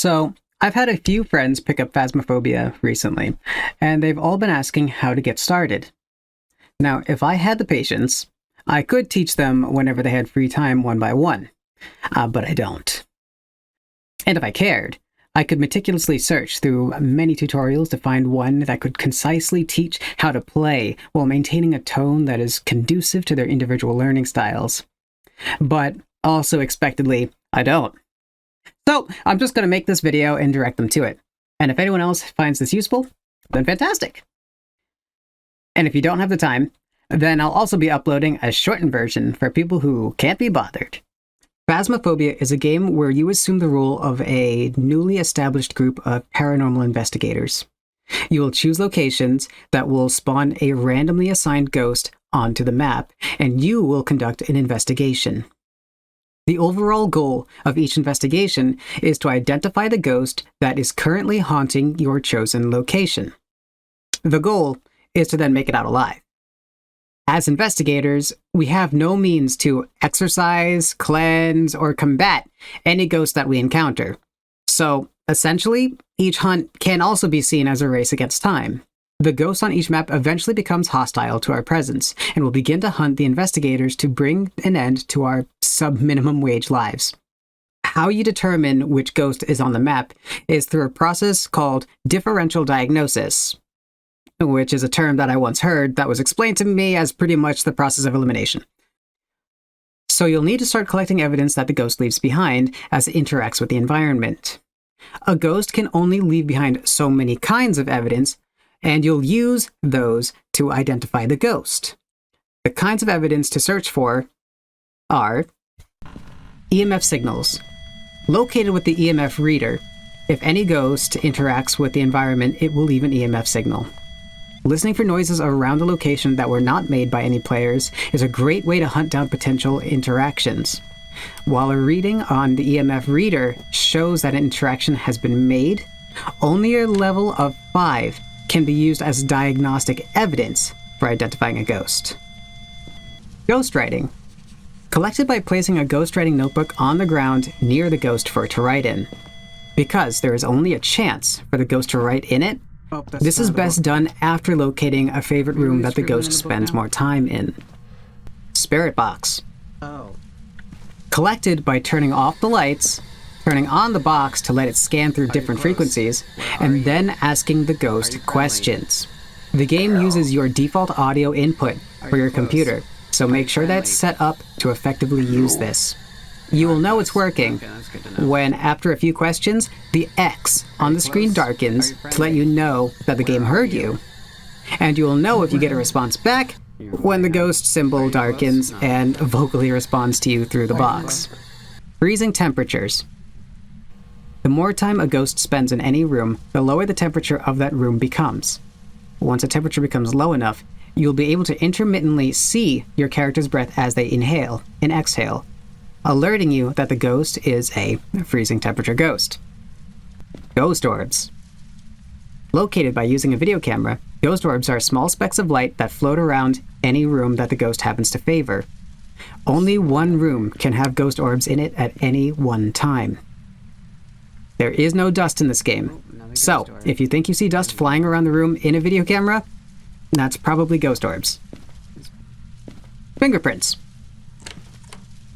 So, I've had a few friends pick up Phasmophobia recently, and they've all been asking how to get started. Now, if I had the patience, I could teach them whenever they had free time one by one, but I don't. And if I cared, I could meticulously search through many tutorials to find one that could concisely teach how to play while maintaining a tone that is conducive to their individual learning styles. But also expectedly, I don't. So I'm just going to make this video and direct them to it. And if anyone else finds this useful, then fantastic. And if you don't have the time, then I'll also be uploading a shortened version for people who can't be bothered. Phasmophobia is a game where you assume the role of a newly established group of paranormal investigators. You will choose locations that will spawn a randomly assigned ghost onto the map, and you will conduct an investigation. The overall goal of each investigation is to identify the ghost that is currently haunting your chosen location. The goal is to then make it out alive. As investigators, we have no means to exorcise, cleanse, or combat any ghost that we encounter. So, essentially, each hunt can also be seen as a race against time. The ghost on each map eventually becomes hostile to our presence, and will begin to hunt the investigators to bring an end to our sub-minimum wage lives. How you determine which ghost is on the map is through a process called differential diagnosis, which is a term that I once heard that was explained to me as pretty much the process of elimination. So you'll need to start collecting evidence that the ghost leaves behind as it interacts with the environment. A ghost can only leave behind so many kinds of evidence, and you'll use those to identify the ghost. The kinds of evidence to search for are EMF signals. Located with the EMF reader, if any ghost interacts with the environment, it will leave an EMF signal. Listening for noises around the location that were not made by any players is a great way to hunt down potential interactions. While a reading on the EMF reader shows that an interaction has been made, only a level of 5 can be used as diagnostic evidence for identifying a ghost. Ghostwriting. Collected by placing a ghostwriting notebook on the ground near the ghost for it to write in. Because there is only a chance for the ghost to write in it, this is best done after locating a favorite room that the ghost spends more time in. Spirit box. Collected by turning off the lights, turning on the box to let it scan through different frequencies, and then asking the ghost questions. The game uses your default audio input for your computer, so make sure that it's set up to effectively use this. You will know it's working when, after a few questions, the X on the screen darkens to let you know that the game heard you. And you will know if you get a response back when the ghost symbol darkens and vocally responds to you through the box. Freezing temperatures. The more time a ghost spends in any room, the lower the temperature of that room becomes. Once a temperature becomes low enough, you'll be able to intermittently see your character's breath as they inhale and exhale, alerting you that the ghost is a freezing temperature ghost. Ghost orbs. Located by using a video camera, ghost orbs are small specks of light that float around any room that the ghost happens to favor. Only one room can have ghost orbs in it at any one time. There is no dust in this game, so if you think you see dust flying around the room in a video camera, that's probably ghost orbs. Fingerprints.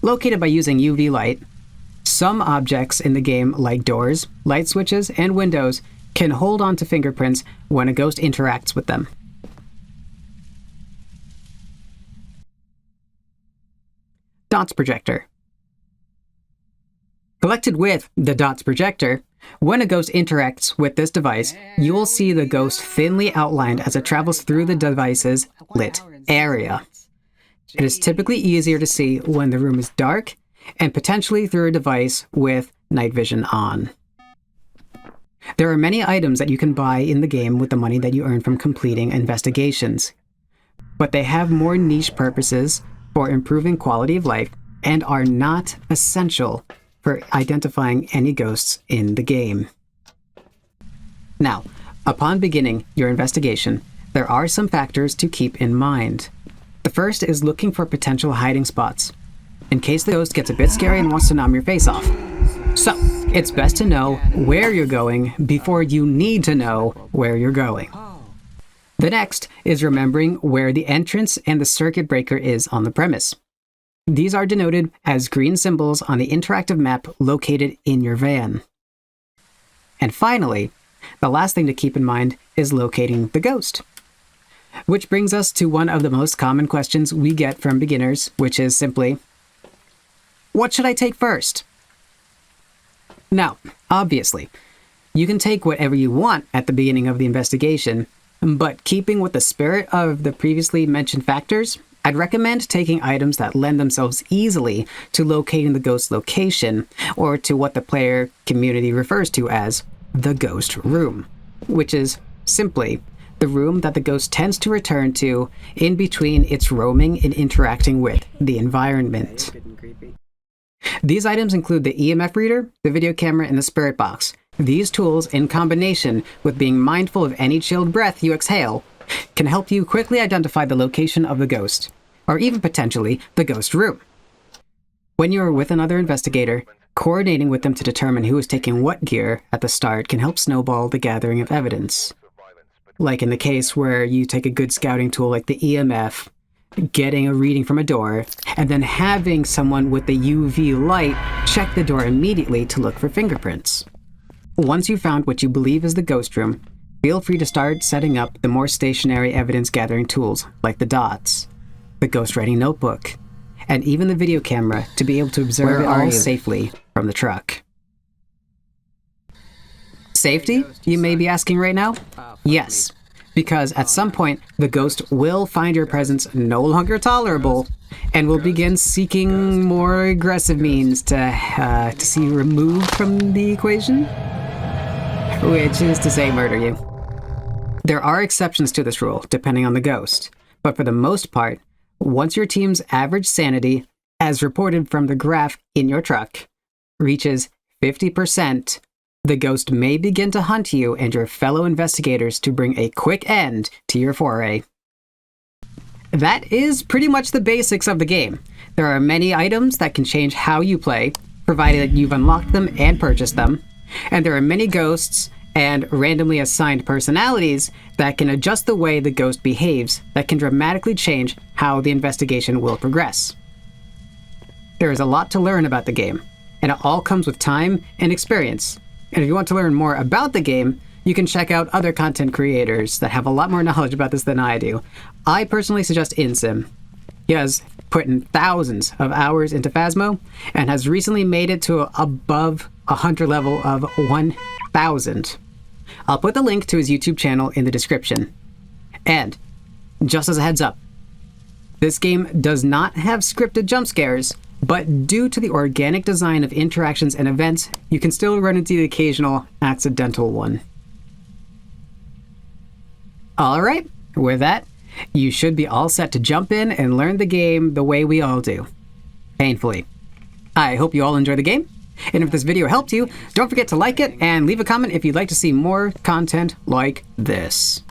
Located by using UV light, some objects in the game, like doors, light switches, and windows, can hold on to fingerprints when a ghost interacts with them. Dots projector. Collected with the dots projector, when a ghost interacts with this device, you will see the ghost thinly outlined as it travels through the device's lit area. It is typically easier to see when the room is dark and potentially through a device with night vision on. There are many items that you can buy in the game with the money that you earn from completing investigations, but they have more niche purposes for improving quality of life and are not essential for identifying any ghosts in the game. Now, upon beginning your investigation, there are some factors to keep in mind. The first is looking for potential hiding spots, in case the ghost gets a bit scary and wants to nom your face off. So, it's best to know where you're going before you need to know where you're going. The next is remembering where the entrance and the circuit breaker is on the premise. These are denoted as green symbols on the interactive map located in your van. And finally, the last thing to keep in mind is locating the ghost. Which brings us to one of the most common questions we get from beginners, which is simply, what should I take first? Now, obviously, you can take whatever you want at the beginning of the investigation, but keeping with the spirit of the previously mentioned factors, I'd recommend taking items that lend themselves easily to locating the ghost location, or to what the player community refers to as the ghost room, which is simply the room that the ghost tends to return to in between its roaming and interacting with the environment. These items include the EMF reader, the video camera, and the spirit box. These tools, in combination with being mindful of any chilled breath you exhale, can help you quickly identify the location of the ghost, or even potentially the ghost room. When you are with another investigator, coordinating with them to determine who is taking what gear at the start can help snowball the gathering of evidence. Like in the case where you take a good scouting tool like the EMF, getting a reading from a door, and then having someone with the UV light check the door immediately to look for fingerprints. Once you've found what you believe is the ghost room, feel free to start setting up the more stationary evidence-gathering tools like the dots, the ghostwriting notebook, and even the video camera to be able to observe it all safely from the truck. Safety, you may be asking right now? Yes, because at some point, the ghost will find your presence no longer tolerable and will begin seeking more aggressive means to see you removed from the equation, which is to say murder you. There are exceptions to this rule, depending on the ghost, but for the most part, once your team's average sanity, as reported from the graph in your truck, reaches 50%, the ghost may begin to hunt you and your fellow investigators to bring a quick end to your foray. That is pretty much the basics of the game. There are many items that can change how you play, provided that you've unlocked them and purchased them, and there are many ghosts and randomly assigned personalities that can adjust the way the ghost behaves that can dramatically change how the investigation will progress. There is a lot to learn about the game, and it all comes with time and experience. And if you want to learn more about the game, you can check out other content creators that have a lot more knowledge about this than I do. I personally suggest InSim. He has put in thousands of hours into Phasmo and has recently made it to above a hunter level of 1,000. I'll put the link to his YouTube channel in the description. And, just as a heads up, this game does not have scripted jump scares, but due to the organic design of interactions and events, you can still run into the occasional accidental one. Alright, with that, you should be all set to jump in and learn the game the way we all do. Painfully. I hope you all enjoy the game, and if this video helped you, don't forget to like it and leave a comment if you'd like to see more content like this.